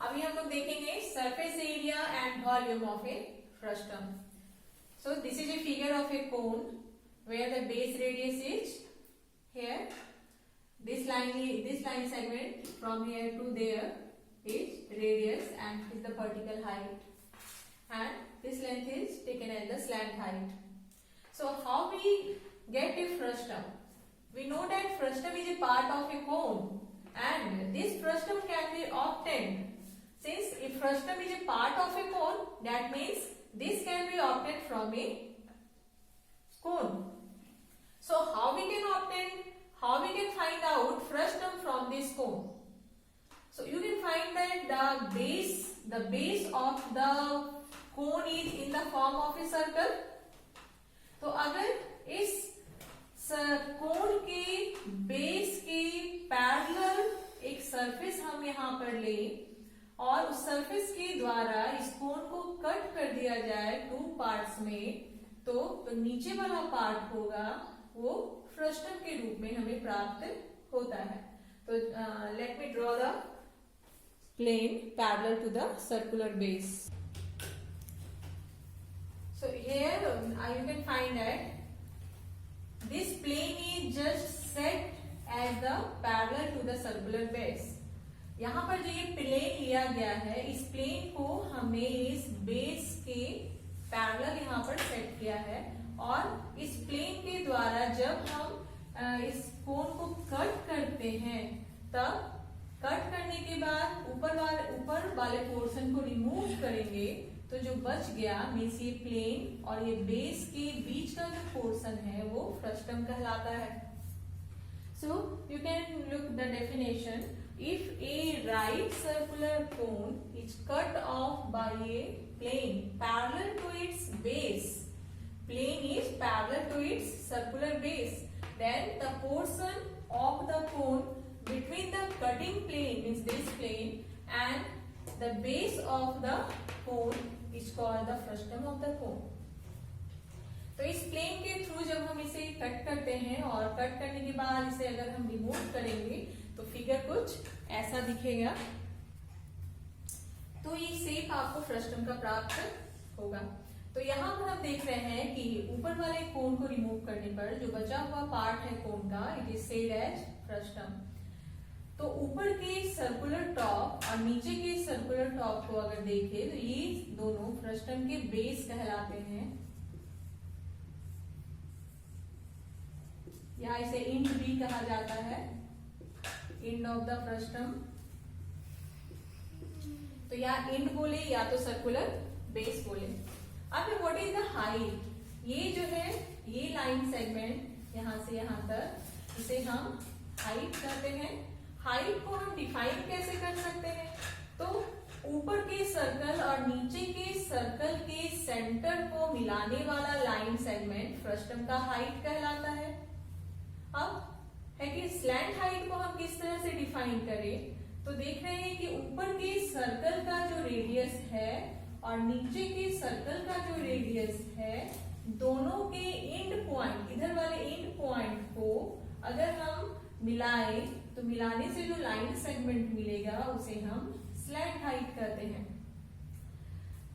अभी हम लोग देखेंगे surface area and volume of A frustum. So this is a figure of a cone where the base radius is here. This line segment from here to there is radius and is the vertical height, and this length is taken as the slant height. So how we get a frustum? We know that frustum is a part of a cone, and this frustum can be obtained. Since if frustum is a part of a cone, that means this can be obtained from a cone. So how we can find out frustum from this cone? So you can find that the base of the cone is in the form of a circle. तो अगर इस कोन के base के parallel एक surface हम यहाँ पर लें और उस सरफेस के द्वारा इस कोन को कट कर दिया जाए टू पार्ट्स में, तो नीचे वाला पार्ट होगा वो फ्रस्टम के रूप में हमें प्राप्त होता है. तो let me draw the plane parallel to the circular base. So here you can find that this plane is just set as the parallel to the circular base. यहाँ पर जो ये प्लेन लिया गया है, इस प्लेन को हमने इस बेस के पैरेलल यहाँ पर सेट किया है, और इस प्लेन के द्वारा जब हम इस कोन को कट करते हैं, तब कट करने के बाद ऊपर वाले पोर्शन को रिमूव करेंगे, तो जो बच गया मीन्स ये प्लेन और ये बेस के बीच का जो पोर्शन है वो फ्रस्टम कहलाता है. So you can look the definition. If a right circular cone is cut off by a plane parallel to its base, plane is parallel to its circular base, then the portion of the cone between the cutting plane, means this plane, and the base of the cone is called the frustum of the cone. तो इस plane के through जब हम इसे cut करते हैं और cut करने के बाद इसे अगर हम रिमूव करेंगे तो फिगर कुछ ऐसा दिखेगा. तो ये शेप आपको फ्रस्टम का प्राप्त होगा. तो यहाँ पर हम देख रहे हैं कि ऊपर वाले कोन को रिमूव करने पर जो बचा हुआ पार्ट है कोन का, it is said as frustum. तो ऊपर के सर्कुलर टॉप और नीचे के सर्कुलर टॉप को अगर देखें तो ये दोनों फ्रस्टम के बेस कहलाते हैं. यहाँ इसे इंड भी कहा जाता है, इंड ऑफ द फ्रस्टम. तो या इंड बोले या तो सर्कुलर बेस बोले. अब व्हाट इज द हाइट? ये जो है ये लाइन सेगमेंट यहाँ से यहाँ तक, इसे हम हाइट कहते हैं. हाइट को हम डिफाइन कैसे कर सकते हैं? तो ऊपर के सर्कल और नीचे के सर्कल के सेंटर को मिलाने वाला लाइन सेगमेंट फ्रस्टम का हाइट कहलाता है. अब है कि स्लैंट हाइट को हम किस तरह से डिफाइन करें, तो देख रहे हैं कि ऊपर के सर्कल का जो रेडियस है और नीचे के सर्कल का जो रेडियस है, दोनों के एंड पॉइंट, इधर वाले एंड पॉइंट को अगर हम मिलाएं तो मिलाने से जो लाइन सेगमेंट मिलेगा उसे हम स्लैंट हाइट कहते हैं.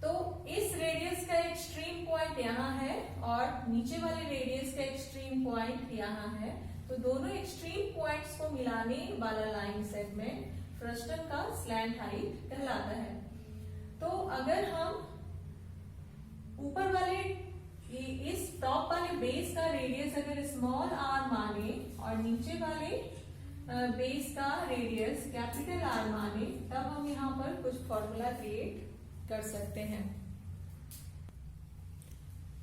तो इस रेडियस का एक्सट्रीम पॉइंट यहाँ है और नीचे वाले रेडियस का एक्सट्रीम पॉइंट यहाँ है. तो दोनों एक्सट्रीम पॉइंट्स को मिलाने वाला लाइन सेगमेंट फ्रस्टम का स्लैंट हाइट कहलाता है. तो अगर हम ऊपर वाले इस टॉप वाले बेस का रेडियस अगर स्मॉल आर माने और नीचे वाले बेस का रेडियस कैपिटल आर माने, तब हम यहाँ पर कुछ फॉर्मूला क्रिएट कर सकते हैं.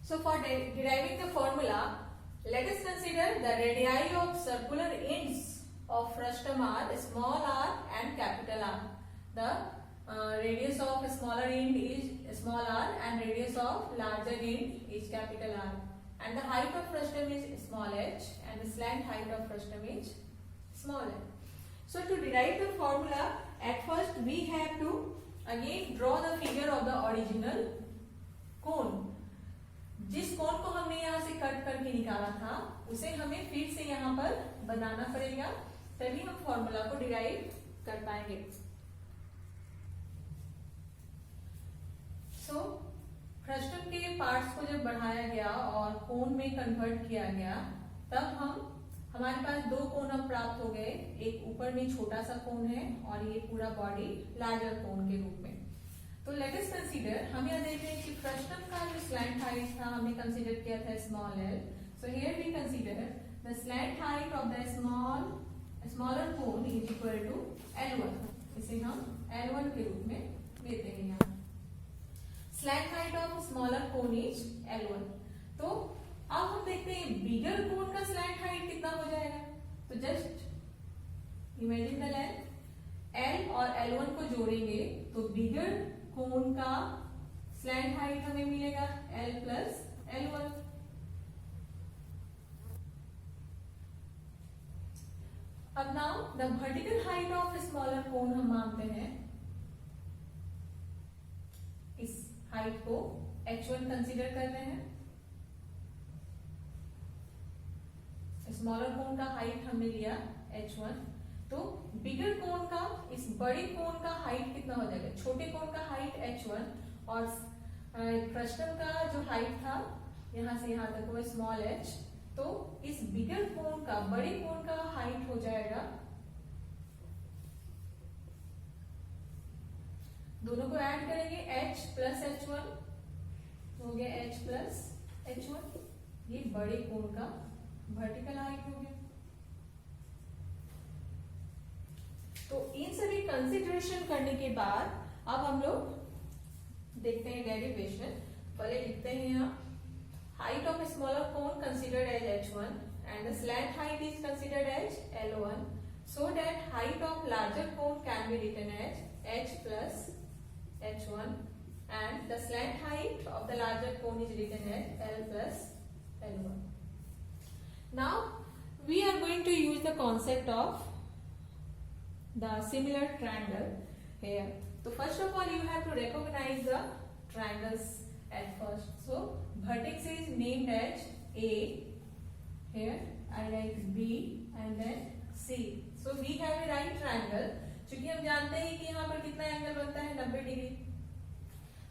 So for deriving the formula, let us consider the radii of circular ends of frustum are small r and capital R. The radius of smaller end is small r and radius of larger end is capital R. And the height of frustum is small h and the slant height of frustum is small h. So to derive the formula, at first we have to again draw the figure of the original cone. जिस कोन को हमने यहाँ से cut करके निकाला था उसे हमें फिर से यहाँ पर बनाना पड़ेगा, तभी हम फॉर्मूला को डिराइव कर पाएंगे. सो फ्रस्टम के पार्ट्स को जब बढ़ाया गया और कोन में कन्वर्ट किया गया, तब हमारे पास दो कोन अब प्राप्त हो गए। एक ऊपर में छोटा सा कोन है और ये पूरा बॉडी लार्जर कोन के रूप में। तो लेट अस कंसीडर, हम यह देख रहे हैं कि फ्रस्टम का जो स्लैंट हाइट था हमने कंसीडर किया था small L. So here we consider the slant height of the smaller cone is equal to L1। इसे हम L1 के रूप में लेते हैं। यहाँ slant height of smaller cone is L1। तो अब हम देखते हैं बिगर कोन का स्लैंट हाइट कितना हो जाएगा। तो just imagine the length L और L1 को जोड़ेंगे तो बिगर कोन का स्लैंट हाइट हमें मिलेगा L प्लस L1। अब now the vertical height of smaller cone हम मानते हैं, इस हाइट को H1 कंसीडर कर रहे हैं। स्मॉलर कोन का हाइट हमने लिया H1, तो बिगर कोन का, इस बड़े कोन का हाइट कितना हो जाएगा। छोटे कोन का हाइट H1 और फ्रस्टम का जो हाइट था यहां से यहां तक वो स्मॉल h, तो इस बिगर कोन का, बड़े कोन का हाइट हो जाएगा, दोनों को ऐड करेंगे h प्लस H1 हो गया h प्लस H1। ये बड़े कोन का वर्टिकल हाइट हो गया। तो इन सभी कंसिडरेशन करने के बाद अब हम लोग देखते हैं डेरिवेशन। पहले लिखते हैं यहाँ height of smaller cone considered as H1 and the slant height is considered as L1, so that height of larger cone can be written as h plus H1 and the slant height of the larger cone is written as L plus L1. Now we are going to use the concept of the similar triangle here. So first of all you have to recognize the triangles at first. So vertex is named as A, here I write B and then C. So we have a right triangle. क्योंकि हम जानते हैं कि यहाँ पर कितना angle बनता है 90 डिग्री।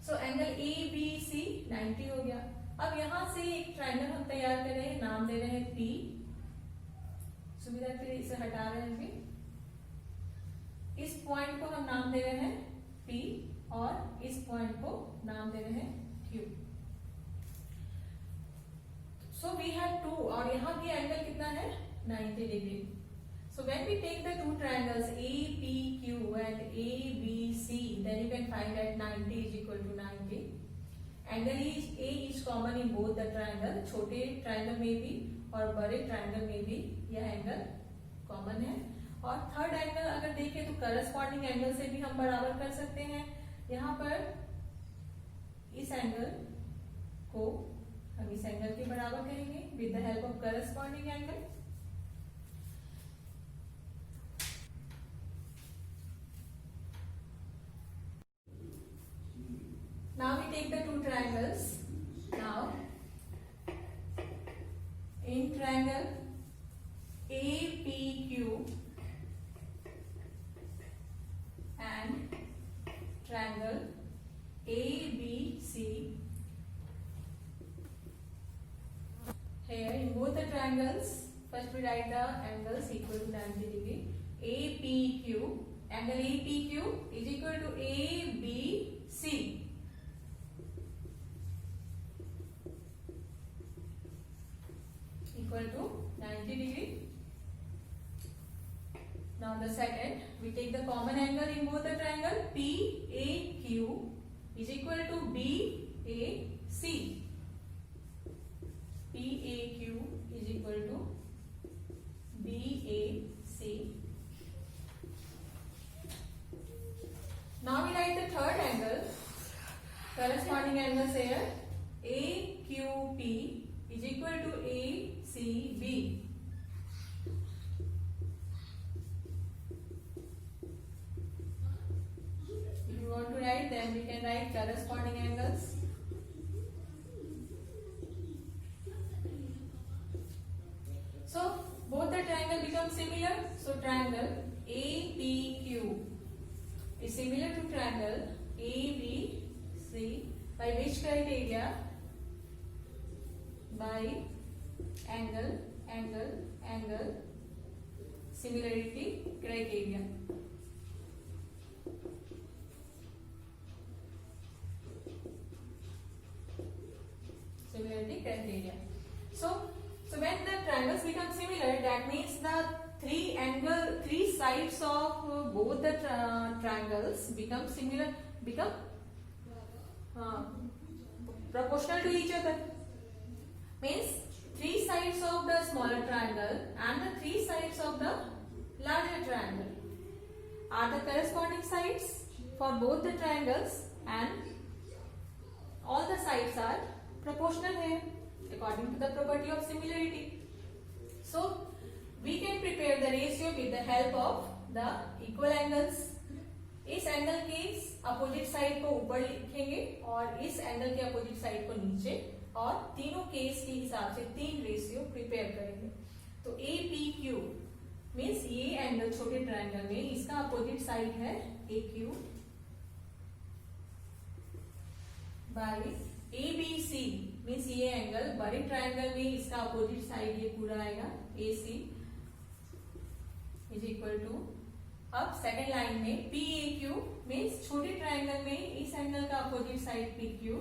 So angle A B C 90 हो गया। अब यहाँ से एक ट्रायंगल हम तैयार कर रहे हैं, नाम दे रहे हैं पी। सुविधा के लिए इसे हटा रहे हैं। इस पॉइंट को हम नाम दे रहे हैं पी और इस पॉइंट को नाम दे रहे हैं Q. So we have to, और यहाँ की एंगल कितना है 90 डिग्री। So when we take the two triangles APQ and ABC, then you can find that 90 is equal to 90. Angle A is common in both the triangle. छोटे triangle में भी और बड़े triangle में भी यह एंगल कॉमन है। और थर्ड एंगल अगर देखें तो करस्पॉन्डिंग एंगल से भी हम बराबर कर सकते हैं। यहाँ पर इस एंगल को हम इस एंगल के बराबर करेंगे with the help of corresponding angle. Now we take the two triangles. Now in triangle APQ and triangle ABC, here in both the triangles, first we write the angles equal to 90 degree. APQ, angle APQ is equal to ABC. Equal to 90 degree. Now the second, we take the common angle in both the triangle PAQ is equal to BAC. PAQ is equal to BAC. Now we write the third angle, corresponding angles here AQP is equal to ACB. If you want to write, then we can write corresponding angles. So both the triangle become similar. So triangle APQ is similar to triangle ABC by which criteria? By angle similarity criteria. Similarity criteria. So when the triangles become similar, that means the three sides of both the triangles become similar, become proportional to each other. Means three sides of the smaller triangle and the three sides of the larger triangle are the corresponding sides for both the triangles, and all the sides are proportional here according to the property of similarity. So we can prepare the ratio with the help of the equal angles. इस angle के opposite side को ऊपर लिखेंगे और इस angle के opposite side को नीचे, और तीनों केस के हिसाब से तीन रेशियो प्रिपेयर करेंगे. तो ए पी क्यू मीन्स ये एंगल छोटे ट्रायंगल में इसका अपोजिट साइड है A Q by A B C means ये एंगल बड़े ट्रायंगल में इसका अपोजिट साइड ये पूरा आएगा A C is equal to. अब सेकेंड लाइन में पी ए क्यू मीन्स छोटे ट्रायंगल में इस एंगल का अपोजिट साइड पी क्यू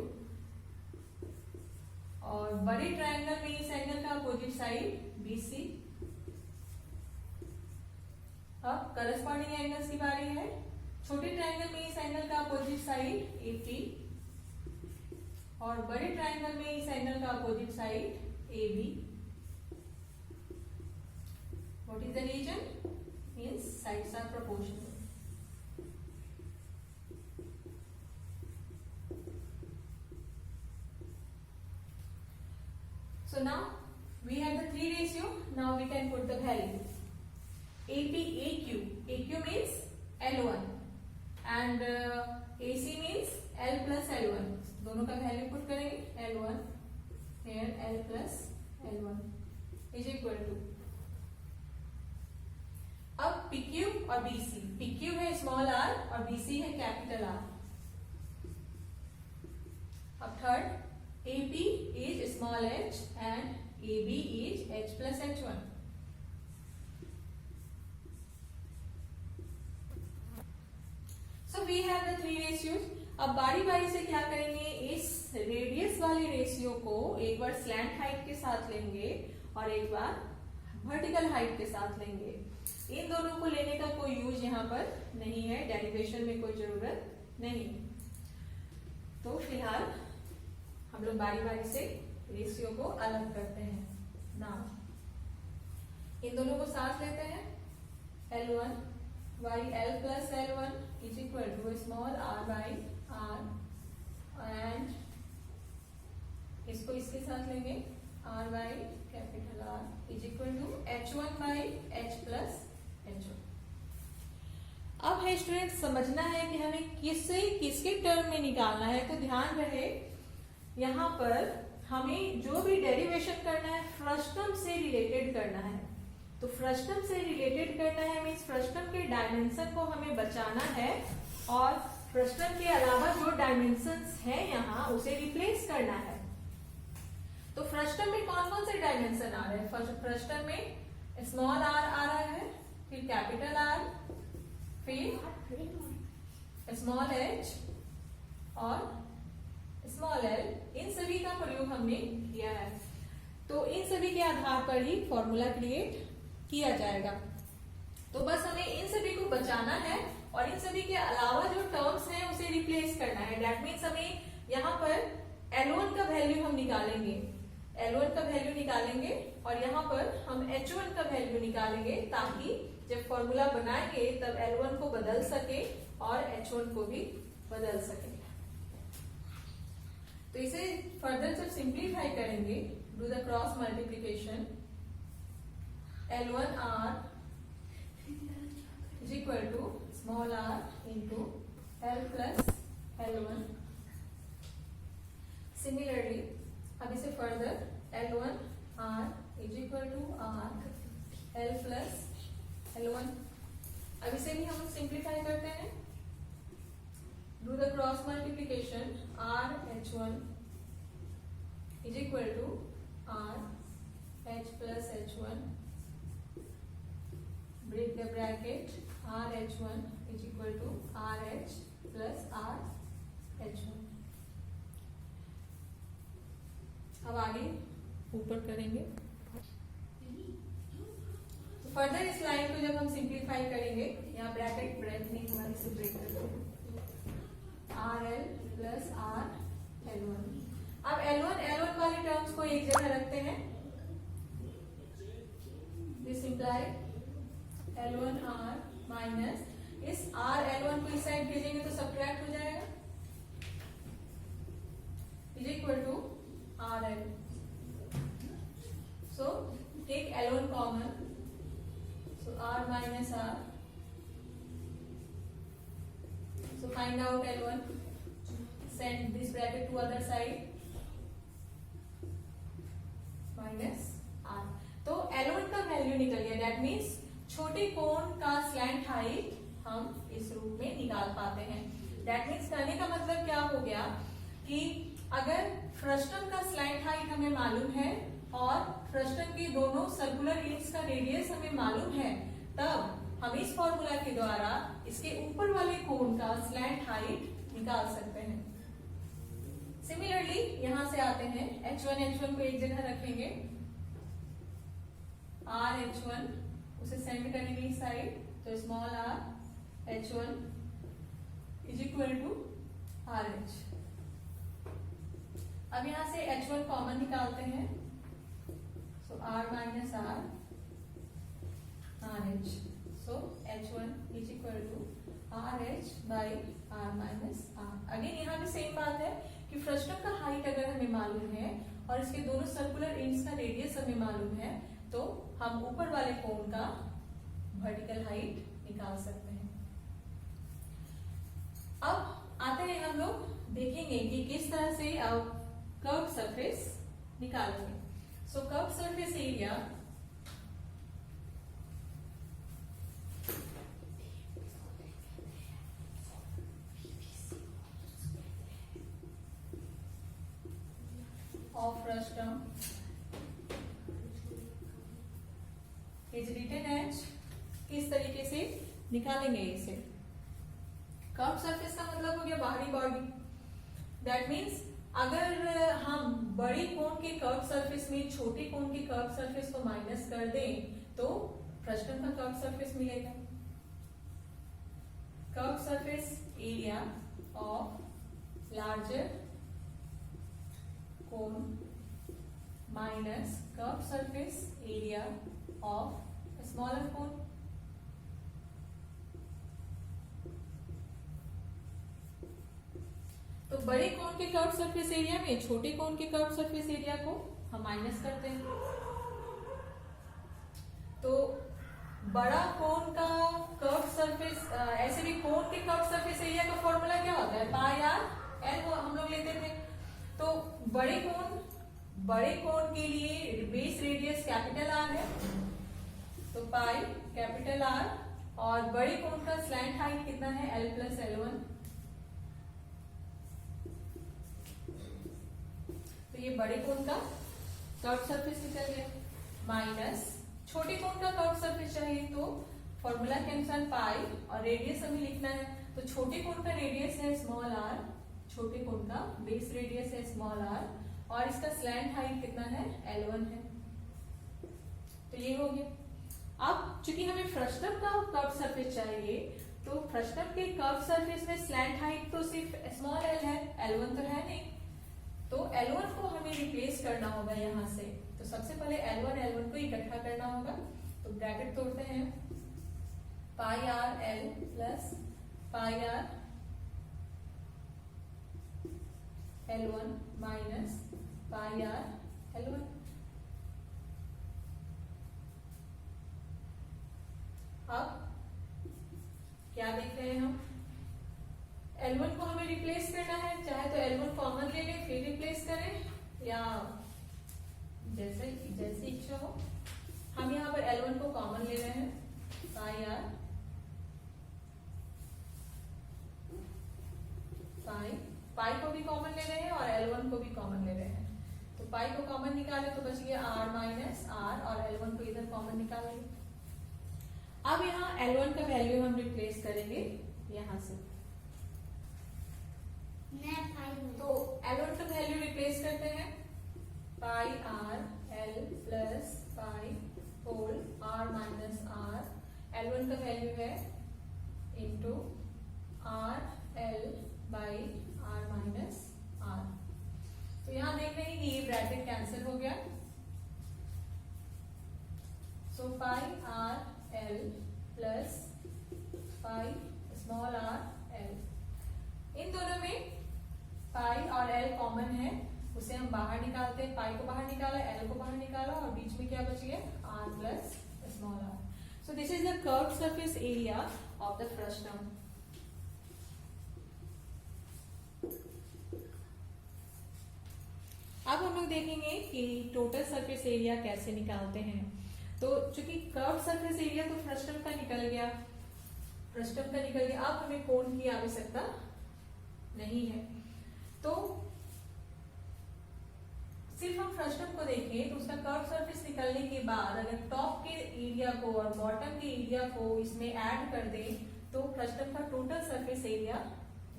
और बड़े ट्रायंगल में इस एंगल का अपोजिट साइड बी सी. अब करस्पॉन्डिंग एंगल्स की बारी है. छोटे ट्रायंगल में इस एंगल का अपोजिट साइड ए पी और बड़े ट्रायंगल में इस एंगल का opposite side A B. What is the reason? Means sides are proportional. So now we have the three ratio. Now we can put the value. AP AQ. AQ means L1 and AC means L plus L1. दोनों का value put करेंगे. L1 here L plus L1 is equal to. अब PQ और BC. PQ है small r और BC है capital R. अब third AP is small h and AB is h plus h1. So we have the three ratios. अब बारी बारी से क्या करेंगे, इस रेडियस वाले रेशियो को एक बार स्लैंट हाइट के साथ लेंगे और एक बार वर्टिकल हाइट के साथ लेंगे. इन दोनों को लेने का कोई यूज यहाँ पर नहीं है, डेरिवेशन में कोई जरूरत नहीं. तो फिलहाल हम लोग बारी बारी से रेशियो को अलग करते हैं. नाउ इन दोनों को साथ लेते हैं. L1 by L plus L1 is equal to small r by r and इसको इसके साथ लेंगे r by capital R is equal to h1 by h plus h1. अब है स्टूडेंट समझना है कि हमें किसके टर्म में निकालना है. तो ध्यान रहे यहाँ पर हमें जो भी डेरिवेशन करना है फ्रस्टम से रिलेटेड करना है. तो फ्रस्टम से रिलेटेड करना है मीन्स फ्रस्टम के डायमेंशन को हमें बचाना है और फ्रस्टम के अलावा जो डायमेंशंस हैं यहाँ उसे रिप्लेस करना है. तो फ्रस्टम में कौन कौन से डायमेंशन आ रहे हैं? फ्रस्टम में स्मॉल r आ रहा है, फिर कैपिटल R, फिर स्मॉल h और स्मॉल l. इन सभी का प्रयोग हमने किया है. तो इन सभी के आधार पर ही फॉर्मूला क्रिएट किया जाएगा. तो बस हमें इन सभी को बचाना है और इन सभी के अलावा जो टर्म्स हैं उसे रिप्लेस करना है. दैट मीन्स हमें यहाँ पर L1 का वैल्यू हम निकालेंगे, L1 का वैल्यू निकालेंगे और यहाँ पर हम H1 का वैल्यू निकालेंगे ताकि जब फॉर्मूला बनाएंगे तब L1 को बदल सके और H1 को भी बदल सके. तो इसे फर्दर जब सिंप्लीफाई करेंगे, do the cross multiplication, L1R is equal to small r into L plus L1. Similarly, अब इसे further L1R is equal to R L plus L1. अब इसे भी हम सिंप्लीफाई करते हैं. do the cross multiplication, r h1 is equal to r h plus h1, break the bracket, r h1 is equal to r h plus r h1. अब आगे ऊपर करेंगे. तो फर्दर इस लाइन को जब हम सिंप्लीफाई करेंगे, यहाँ ब्रैकेट ब्रेक नहीं हुआ, इसे ब्रेक कर दो. R L plus R L1. अब L1 वाली टर्म्स को एक जगह रखते हैं. दिस इम्प्लाई L1R माइनस इस R L1 को इस साइड भेजेंगे तो सब्ट्रैक्ट हो जाएगा, is equal to RL. So take L1 common, so R minus R. So find out L1. Send this bracket to other side. Minus R. तो L1 का value निकल गया. That means छोटे कोण का स्लैंट हाइट हम इस रूप में निकाल पाते हैं. That means कहने का मतलब क्या हो गया कि अगर फ्रस्टम का स्लैंट हाइट हमें मालूम है और फ्रस्टम के दोनों सर्कुलर एंड्स का रेडियस हमें मालूम है, तब हम इस फॉर्मूला के द्वारा इसके ऊपर वाले कोण का स्लैंट हाइट निकाल सकते हैं. सिमिलरली यहां से आते हैं, H1 को एक जगह रखेंगे, R H1 उसे सेंड करेंगे इस साइड, तो small r H1 is equal to RH. अब यहां से H1 कॉमन निकालते हैं, so R minus R RH. So H1 is equal to RH by R minus R. Again यहाँ भी सेम बात है कि फ्रस्टम का हाइट अगर हमें मालूम है और इसके दोनों सर्कुलर एंड्स का रेडियस हमें मालूम है, तो हम ऊपर वाले कोण का वर्टिकल हाइट निकाल सकते हैं. अब आते हैं हम लोग देखेंगे कि किस तरह से कर्व सरफेस निकालेंगे. So curve surface area of frustum is written as, किस तरीके से निकालेंगे इसे. कर्व सरफेस का मतलब हो गया बाहरी बॉडी. दैट मीन्स अगर हम बड़े कोण के कर्व सरफेस में छोटे कोण के कर्व सरफेस को माइनस कर दें तो फ्रस्टम का कर्व सरफेस मिलेगा. Curve surface area of larger cone minus curve surface area of smaller cone. तो बड़े कोण के कर्व सरफेस एरिया में छोटे कोण के कर्व सरफेस एरिया को हम माइनस करते हैं. तो बड़ा कोण का कर्व सरफेस, ऐसे भी कोण के कर्व सरफेस एरिया का फॉर्मूला क्या होता है, पाई आर एल वो हम लोग लेते थे. तो बड़े कोण के लिए बेस रेडियस कैपिटल आर है, तो पाई कैपिटल आर, और बड़े कोण का स्लैंट हाइट कितना है, एल प्लस L1. तो ये बड़े कोण का कर्व सरफेस निकल गया. माइनस छोटे कोण का कर्व सरफेस चाहिए तो फॉर्मूला के अनुसार पाई, और रेडियस हमें लिखना है, तो छोटे कोण का रेडियस है स्मॉल आर, छोटे कोण का बेस रेडियस है स्मॉल आर, और इसका स्लैंट हाइट कितना है, L1 है. तो ये हो गया. अब चूंकि हमें फ्रस्टम का कर्व सरफेस चाहिए, तो फ्रस्टम के कर्व सरफेस में स्लैंट हाइट तो सिर्फ स्मॉल l है, L1 तो है नहीं. तो L1 को हमें रिप्लेस करना होगा यहाँ से. तो सबसे पहले L1 को इकट्ठा करना होगा. तो ब्रैकेट तोड़ते हैं, pi R L plus pi R L1 minus pi R L1. अब क्या देख रहे हैं हम, L1 को हमें रिप्लेस करना है. चाहे तो L1 कॉमन ले लें फिर रिप्लेस करें, या जैसे इच्छा हो. हम यहाँ पर L1 को कॉमन ले रहे हैं, पाई आर ले रहे हैं और L1 को भी कॉमन ले रहे हैं। तो पाई को कॉमन निकाले तो बच गया r माइनस आर और L1 को इधर कॉमन निकालेंगे। अब यहाँ L1 का वैल्यू हम रिप्लेस करेंगे यहाँ से, तो L1 का वैल्यू रिप्लेस करते हैं pi R L plus pi whole R minus R. L1 का वैल्यू है into R L by R minus R. तो यहां देख रहे हैं कि ये ब्रैकेट कैंसिल हो गया, so pi R L plus pi small R L. इन दोनों में पाई और एल कॉमन है, उसे हम बाहर निकालते हैं। पाई को बाहर निकाला, एल को बाहर निकाला और बीच में क्या बच गया R plus small r. So this is the curved surface area of the frustum. अब हम लोग देखेंगे कि टोटल सरफेस एरिया कैसे निकालते हैं। तो चूंकि कर्व्ड सरफेस एरिया तो फ्रस्टम का निकल गया, अब हमें कोण की आवश्यकता नहीं है। तो सिर्फ हम फ्रस्टम को देखें तो उसका कर्व सरफेस निकलने के बाद अगर टॉप के एरिया को और बॉटम के एरिया को इसमें ऐड कर दें तो फ्रस्टम का टोटल सरफेस एरिया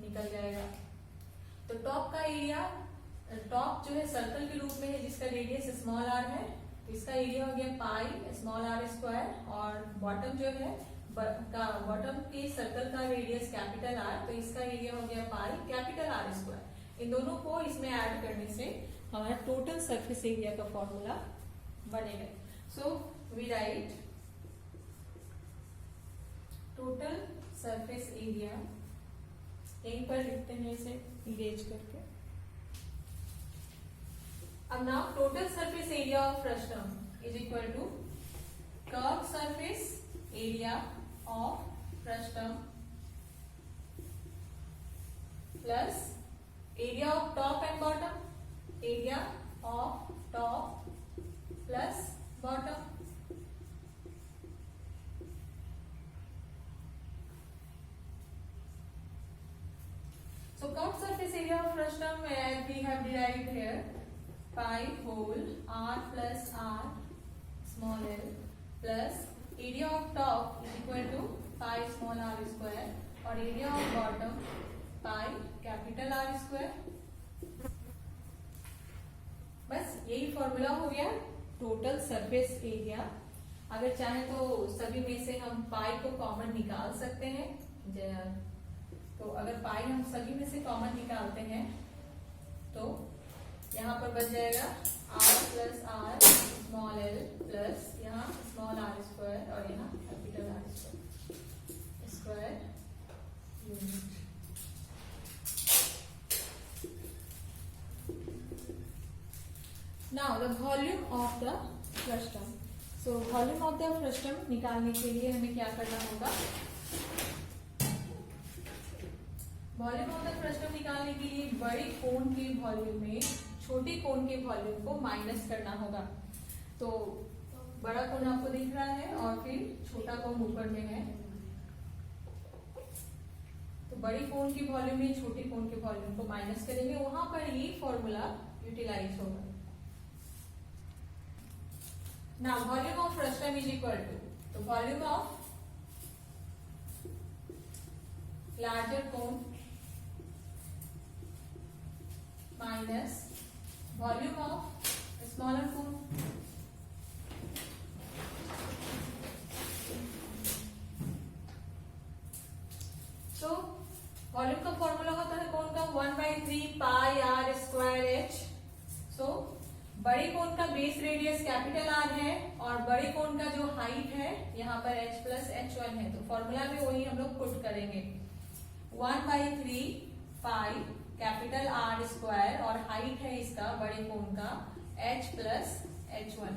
निकल जाएगा। तो टॉप का एरिया, टॉप जो है सर्कल के रूप में है जिसका रेडियस स्मॉल आर है, तो इसका एरिया हो गया पाई स्मॉल आर स्क्वायर, और बॉटम जो है बॉटम के सर्कल का रेडियस कैपिटल आर, तो इसका एरिया हो गया पाई कैपिटल आर स्क्वायर। इन दोनों को इसमें ऐड करने से हमारा टोटल सरफेस एरिया का फॉर्मूला बनेगा। So we write total surface area, यहीं पर लिखते हैं इसे इरेज करके। अब now total surface area of frustum is equal to curve surface area of frustum plus area of top and bottom, area of top plus bottom. So curved surface area of frustum as we have derived here pi whole r plus r small l plus area of top is equal to pi small r square और area of bottom pi capital R square। बस यही formula हो गया total surface area. अगर चाहे तो सभी में से हम पाई को कॉमन निकाल सकते हैं। तो अगर पाई हम सभी में से कॉमन निकालते हैं तो यहाँ पर बच जाएगा r plus R small l plus यहाँ स्मॉल आर स्क्वायर और यहाँ capital R square unit. Now the volume of the frustum. So volume of the frustum निकालने के लिए हमें क्या करना होगा? वॉल्यूम ऑफ द फ्रस्टम निकालने के लिए बड़े कोण के वॉल्यूम में छोटे कोण के वॉल्यूम को माइनस करना होगा। तो बड़ा कोण आपको दिख रहा है और फिर छोटा कोण ऊपर में है, तो बड़े कोण के वॉल्यूम में छोटे कोण के वॉल्यूम को माइनस करेंगे, वहां पर ये फॉर्मूला यूटिलाइज होगा। Now volume of frustum is equal to, तो volume of larger cone minus volume of smaller cone. तो वॉल्यूम का फॉर्मूला होता है कोण का 1/3 पाई आर स्क्वायर एच। सो बड़े कोण का बेस रेडियस कैपिटल आर है और बड़े कोण का जो हाइट है यहाँ पर h प्लस h1 है, तो फॉर्मूला में वही हम लोग पुट करेंगे 1/3 पाई कैपिटल आर स्क्वायर और हाइट है इसका बड़े कोण का h प्लस h1,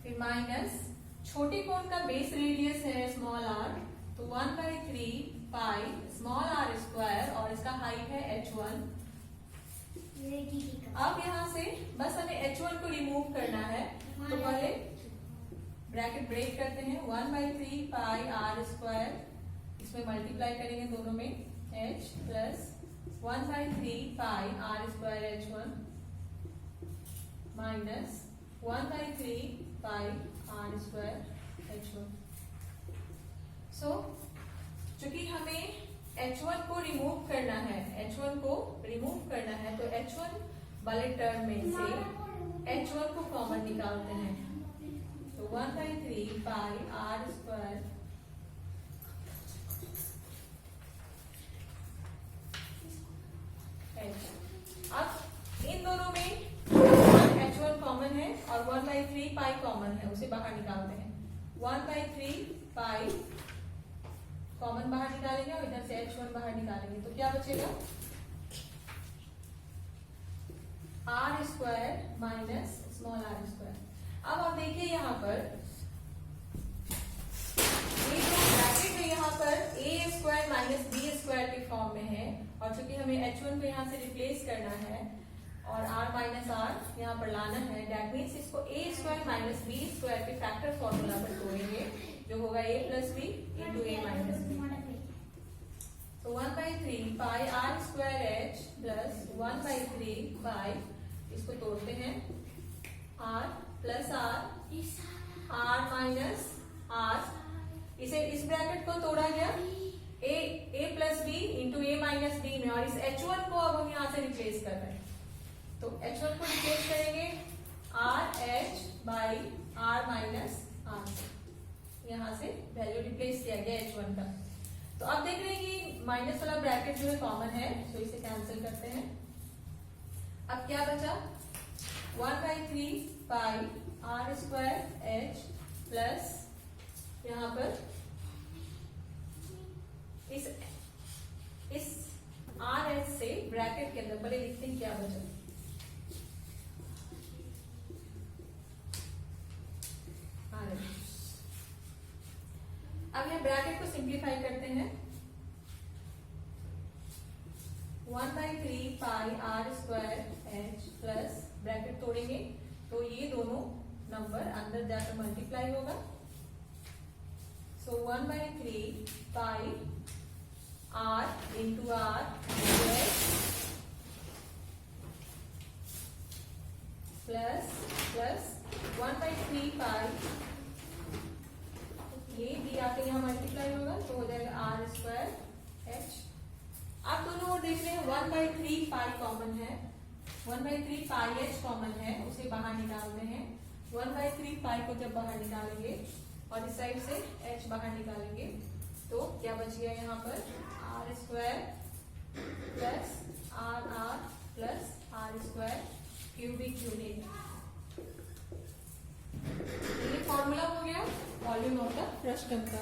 फिर माइनस छोटे कोण का बेस रेडियस है स्मॉल आर, तो 1/3 पाई स्मॉल आर स्क्वायर और इसका हाइट है h1। अब यहाँ से बस हमें h1 को रिमूव करना है, तो पहले ब्रैकेट ब्रेक करते हैं 1/3 पाई आर स्क्वायर, इसमें मल्टीप्लाई करेंगे दोनों में h plus 1/3 pi R square H1 minus 1/3 pi R square H1। So चूंकि हमें H1 को रिमूव करना है, H1 को रिमूव करना है, तो H1 वाले टर्म में से H1 को कॉमन निकालते हैं। तो 1/3 पाई आर स्क्वायर H। अब इन दोनों में H1 कॉमन है और 1/3 पाई कॉमन है, उसे बाहर निकालते हैं। 1/3 पाई कॉमन बाहर निकालेंगे और इधर से H1 बाहर निकालेंगे, तो क्या बचेगा? R square minus small r square. अब आप देखिए यहाँ पर ये जो ब्रैकेट है यहाँ पर ए स्क्वायर माइनस बी स्क्वायर के फॉर्म में है, और चूंकि हमें H1 को यहाँ से रिप्लेस करना है और r माइनस आर यहाँ पर लाना है, दैट मीन्स इसको a square minus b square के फैक्टर फॉर्मूला पर तोड़ेंगे, जो होगा a plus b into a minus b. तो 1/3 pi R square H plus 1/3 pi, इसको तोड़ते हैं, r plus R minus R, इसे इस ब्रैकेट को तोड़ा गया a plus b into a minus b में, और इस H1 को अब हम यहाँ से रिप्लेस कर रहे हैं। तो H1 को रिप्लेस करेंगे R h by R minus R, यहाँ से वैल्यू रिप्लेस किया गया H1 का। तो अब देख रहे हैं कि माइनस वाला ब्रैकेट जो है कॉमन है, तो इसे कैंसिल करते हैं। अब क्या बचा? 1/3 pi R square H plus यहाँ पर इस आर एच से ब्रैकेट के अंदर पहले लिखते हैं क्या बचा। अब यह ब्रैकेट को सिंप्लीफाई करते हैं। 1/3 pi R square H plus bracket तोड़ेंगे तो ये दोनों नंबर अंदर जाकर मल्टीप्लाई होगा। So 1/3 pi R into R plus 1/3 pi, ये भी आके यहाँ मल्टीप्लाई होगा तो हो जाएगा आर स्क्वायर एच। आप दोनों ओर देख रहे हैं 1/3 पाई कॉमन है, 1/3 पाई एच कॉमन है, उसे बाहर निकालते हैं। 1/3 पाई को जब बाहर निकालेंगे और इस साइड से एच बाहर निकालेंगे तो क्या बच गया यहाँ पर? R square plus R plus R square cubic unit. ये फॉर्मूला हो गया वॉल्यूम ऑफ द फ्रस्टम का।